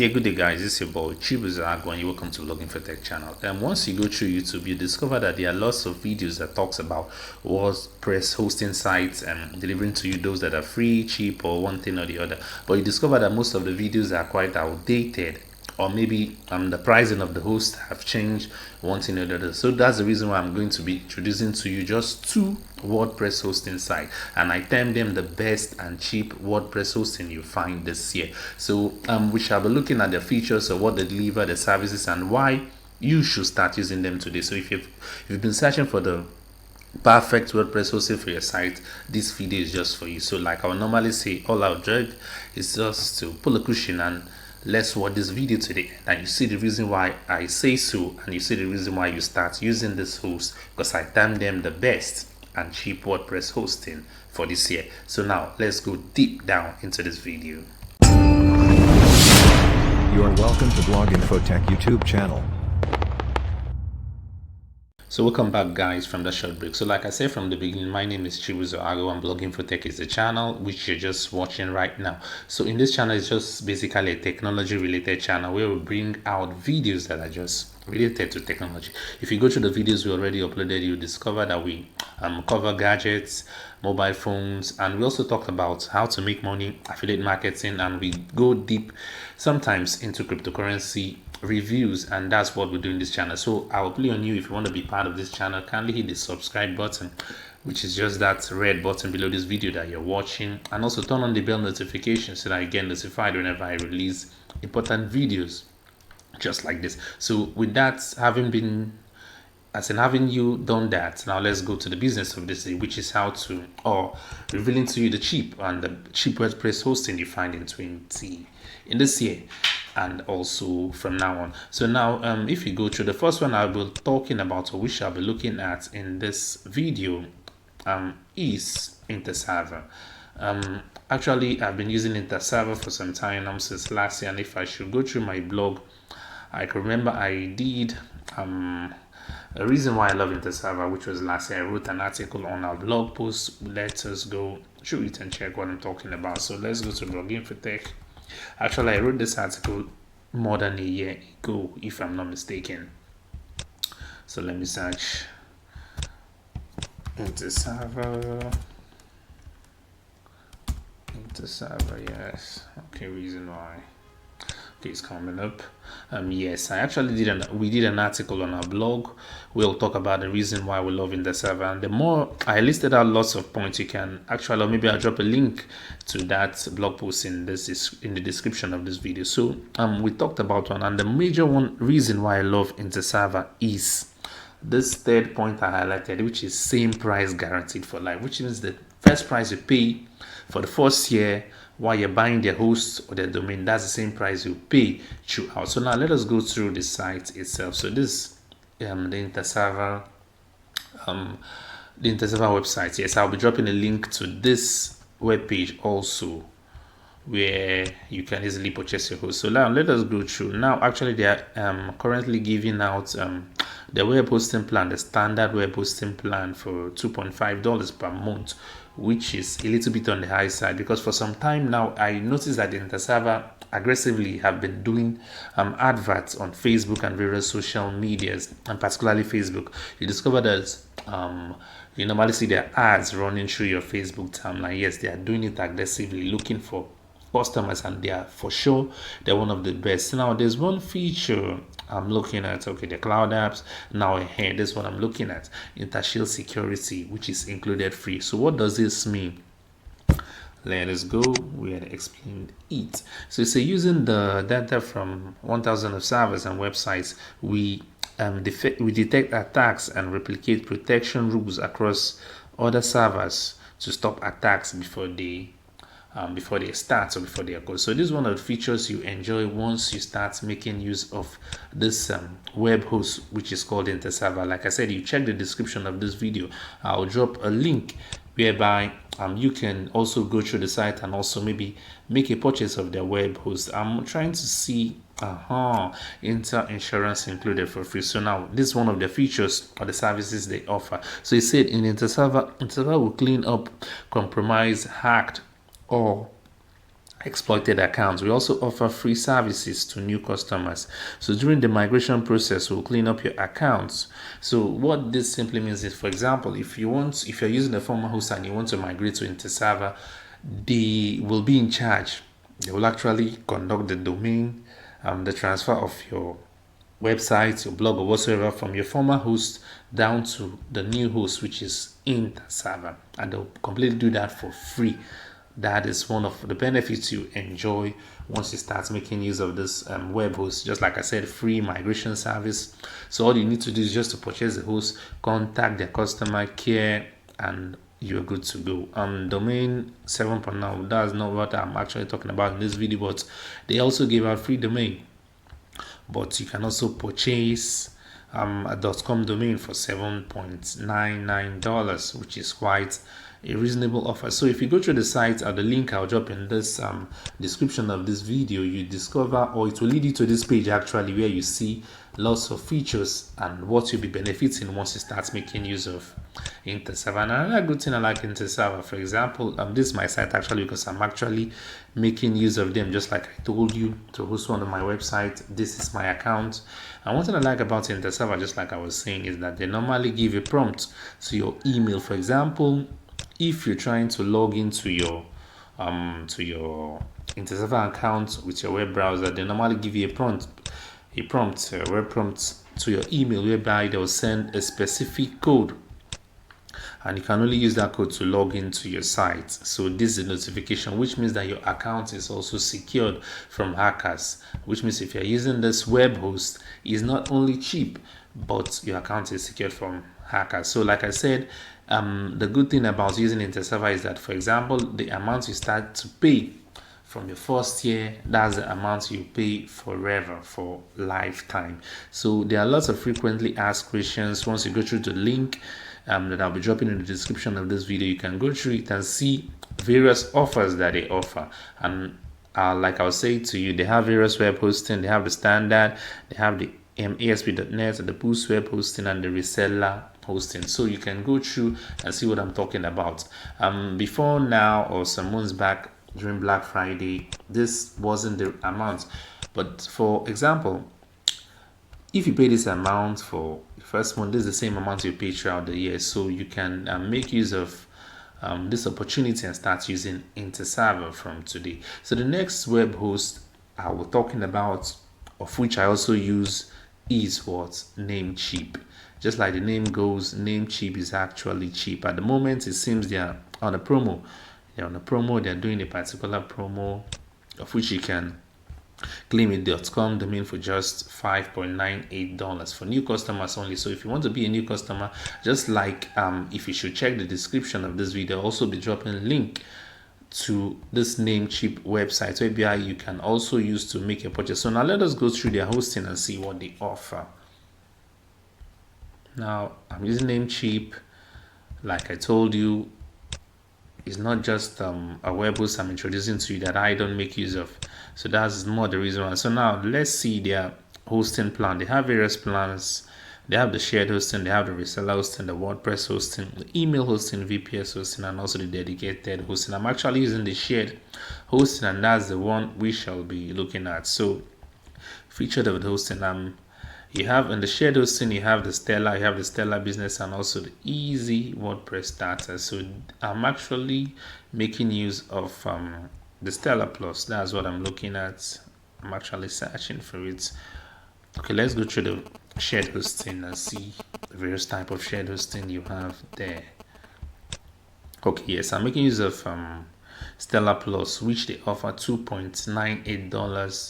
Yeah, good day, guys. This is your boy Chibuzago, and you're welcome to Login for Tech channel. And once you go through YouTube, you discover that there are lots of videos that talks about WordPress hosting sites and delivering to you those that are free, cheap, or one thing or the other. But you discover that most of the videos are quite outdated, or maybe the pricing of the host have changed one thing or the other. So that's the reason why I'm going to be introducing to you just two WordPress hosting sites, and I term them the best and cheap WordPress hosting you find this year. So we shall be looking at the features of what they deliver, the services, and why you should start using them today. So if you've been searching for the perfect WordPress hosting for your site, this video is just for you. So like I would normally say, all I'll drag is just to pull a cushion and let's watch this video today, and you see the reason why I say so, and you see the reason why you start using this host, because I term them the best and cheap WordPress hosting for this year. So now let's go deep down into this video. You are welcome to Blog Infotech YouTube channel. So welcome back, guys, from the short break. So like I said from the beginning, my name is Chibuzago, and Blog Infotech is the channel which you're just watching right now. So in this channel, it's just basically a technology related channel where we bring out videos that are just related to technology. If you go to the videos we already uploaded, you discover that we cover gadgets, mobile phones, and we also talked about how to make money, affiliate marketing, and we go deep sometimes into cryptocurrency reviews, and that's what we do in this channel. So I'll play on you. If you want to be part of this channel, kindly hit the subscribe button, which is just that red button below this video that you're watching, and also turn on the bell notification so that you get notified whenever I release important videos just like this. So with that having you done that, now let's go to the business of this day, which is how to, or revealing to you the cheap WordPress hosting you find in this year and also from now on. So now if you go to the first one I'll be talking about, or we shall be looking at in this video, is InterServer. Actually I've been using InterServer for some time now, since last year, and if I should go through my blog, I can remember I did a reason why I love InterServer, which was last year. I wrote an article on our blog post. Let us go through it and check what I'm talking about. So let's go to Blog Infotech. Actually, I wrote this article more than a year ago, if I'm not mistaken. So let me search InterServer. Yes. Okay, reason why. Okay, it's coming up. Yes, I actually we did an article on our blog. We'll talk about the reason why we love InterServer, and the more I listed out lots of points. You can actually, or maybe I'll drop a link to that blog post in the description of this video. So we talked about one, and the major reason why I love InterServer is this third point I highlighted, which is same price guaranteed for life, which means the first price you pay for the first year while you're buying their host or their domain, that's the same price you pay throughout. So now let us go through the site itself. So this the InterServer website. Yes, I'll be dropping a link to this web page also, where you can easily purchase your host. So now let us go through. Now actually they are currently giving out the web hosting plan, the standard web hosting plan, for $2.5 per month, which is a little bit on the high side, because for some time now I noticed that the InterServer aggressively have been doing adverts on Facebook and various social medias, and particularly Facebook. You discover that you normally see their ads running through your Facebook timeline. Yes, they are doing it aggressively, looking for customers, and they're one of the best. Now there's one feature I'm looking at. Okay, the cloud apps. Now here, this one I'm looking at, InterShield security, which is included free. So what does this mean? Let us go. We had explained it. So it's using the data from 1,000 of servers and websites, we detect attacks and replicate protection rules across other servers to stop attacks before they start or before they occur. So this is one of the features you enjoy once you start making use of this web host, which is called InterServer. Like I said, you check the description of this video. I'll drop a link whereby you can also go through the site and also maybe make a purchase of their web host. I'm trying to see Inter insurance included for free. So now this is one of the features or the services they offer. So it said in InterServer will clean up compromised, hacked, or exploited accounts. We also offer free services to new customers. So during the migration process, we'll clean up your accounts. So what this simply means is, for example, if you're using a former host and you want to migrate to InterServer, they will be in charge. They will actually conduct the domain, the transfer of your website, your blog, or whatsoever from your former host down to the new host, which is InterServer, and they'll completely do that for free. That is one of the benefits you enjoy once you start making use of this web host. Just like I said, free migration service. So all you need to do is just to purchase the host, contact their customer care, and you're good to go. Domain 7.0, that's not what I'm actually talking about in this video, but they also gave out free domain. But you can also purchase a .com domain for $7.99, which is quite a reasonable offer. So if you go through the site at the link I'll drop in this description of this video, you discover, or it will lead you to this page actually, where you see lots of features and what you'll be benefiting once you start making use of InterServer. And another good thing I like InterServer, for example, this is my site actually, because I'm actually making use of them, just like I told you, to host one of my websites. This is my account. And one thing I like about InterServer, just like I was saying, is that they normally give a prompt to your email. For example, if you're trying to log into your InterServer account with your web browser, they normally give you a web prompt to your email, whereby they'll send a specific code, and you can only use that code to log into your site. So this is a notification, which means that your account is also secured from hackers, which means if you're using this web host, it's not only cheap, but your account is secured from hackers. So like I said, the good thing about using InterServer is that, for example, the amount you start to pay from your first year, that's the amount you pay forever, for lifetime. So there are lots of frequently asked questions. Once you go through the link that I'll be dropping in the description of this video, you can go through it and see various offers that they offer. And like I'll say to you, they have various web hosting. They have the standard, they have the ASP.NET, the Boost web hosting, and the reseller hosting. So you can go through and see what I'm talking about. Before now, or some months back during Black Friday, this wasn't the amount. But for example, if you pay this amount for the first month, this is the same amount you pay throughout the year. So you can make use of this opportunity and start using InterServer from today. So the next web host I was talking about, of which I also use, is what? Namecheap. Just like the name goes, Namecheap is actually cheap. At the moment, it seems they are on a promo. They're on a promo. They're doing a particular promo, of which you can claim a .com domain for just $5.98 for new customers only. So if you want to be a new customer, just like if you should check the description of this video, I'll also be dropping a link to this Namecheap website, where you can also use to make a purchase. So now let us go through their hosting and see what they offer. Now I'm using Namecheap. Like I told you, it's not just a web host I'm introducing to you that I don't make use of. So that's more the reason why. So now let's see their hosting plan. They have various plans. They have the shared hosting, they have the reseller hosting, the WordPress hosting, the email hosting, VPS hosting, and also the dedicated hosting. I'm actually using the shared hosting, and that's the one we shall be looking at. So featured of the hosting, you have in the shared hosting, you have the Stellar Business, and also the Easy WordPress Starter. So I'm actually making use of the Stellar Plus. That's what I'm looking at. I'm actually searching for it. Okay, let's go through the shared hosting and see the various type of shared hosting you have there. Okay, yes, I'm making use of Stellar Plus, which they offer $2.98.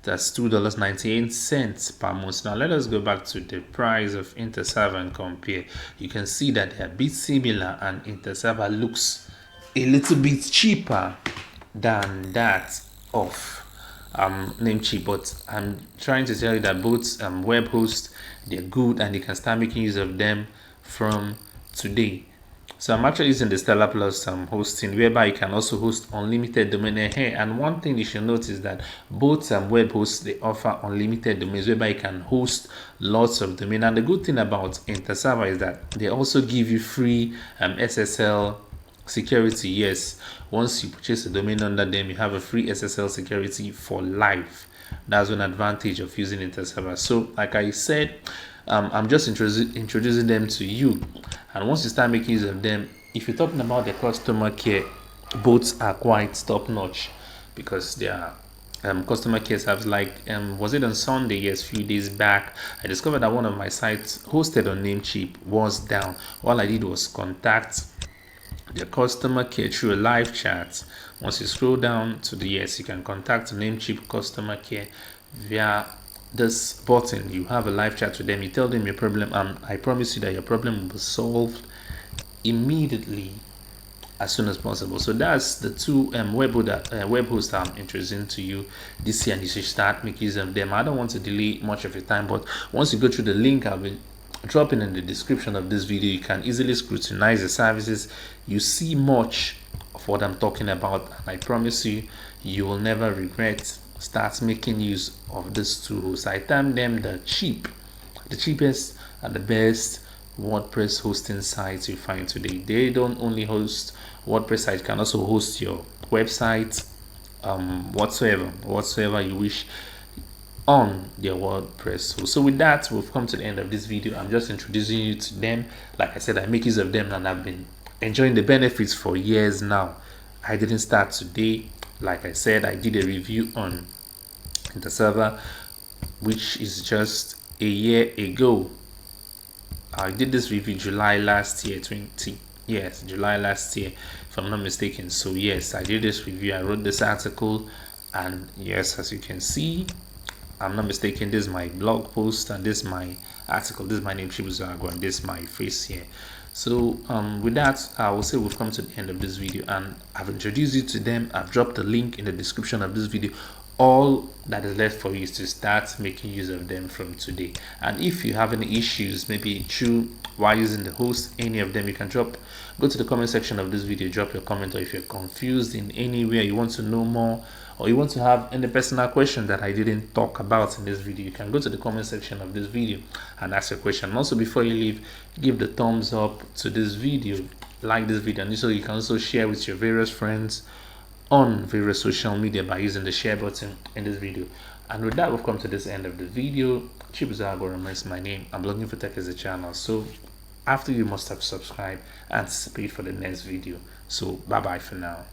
That's $2.98 per month. Now let us go back to the price of InterServer and compare. You can see that they are a bit similar, and InterServer looks a little bit cheaper than that of Namecheap. But I'm trying to tell you that both web hosts, they're good, and you can start making use of them from today. So I'm actually using the Stellar Plus hosting, whereby you can also host unlimited domain here. And one thing you should notice is that both web hosts, they offer unlimited domains, whereby you can host lots of domain. And the good thing about InterServer is that they also give you free SSL security. Yes, once you purchase a domain under them, you have a free SSL security for life. That's one advantage of using InterServer. So like I said, I'm just introducing them to you, and once you start making use of them, if you're talking about the customer care, both are quite top notch, because they are customer care service. Like was it on Sunday? Yes, few days back, I discovered that one of my sites hosted on Namecheap was down. All I did was contact the customer care through a live chat. Once you scroll down to the yes, you can contact Namecheap customer care via this button. You have a live chat with them, you tell them your problem, and I promise you that your problem will be solved immediately, as soon as possible. So that's the two web hosts I'm introducing to you this year, and you should start making use of them. I don't want to delay much of your time, but once you go through the link I'll be dropping in the description of this video, you can easily scrutinize the services. You see much of what I'm talking about, and I promise you, you will never regret start making use of these tools. I term them the cheapest and the best WordPress hosting sites you find today. They don't only host WordPress sites, can also host your website, whatsoever you wish on their WordPress. So with that, we've come to the end of this video. I'm just introducing you to them. Like I said, I make use of them and I've been enjoying the benefits for years now. I didn't start today. Like I said, I did a review on the server, which is just a year ago. I did this review July last year, July last year, if I'm not mistaken. So yes, I did this review, I wrote this article, and yes, as you can see, I'm not mistaken, this is my blog post, and this is my article. This is my name, Chibuzo, and this is my face here. So with that, I will say we've come to the end of this video, and I've introduced you to them. I've dropped the link in the description of this video. All that is left for you is to start making use of them from today. And if you have any issues, maybe through while using the host, any of them, you can go to the comment section of this video, drop your comment, or if you're confused in any way, you want to know more, or you want to have any personal question that I didn't talk about in this video, you can go to the comment section of this video and ask your question. And also, before you leave, give the thumbs up to this video, like this video, and so you can also share with your various friends on various social media by using the share button in this video. And with that, we've come to this end of the video. Chibuzo is my name. I'm blogging for tech as a channel. So after, you must have subscribed and anticipate for the next video. So bye bye for now.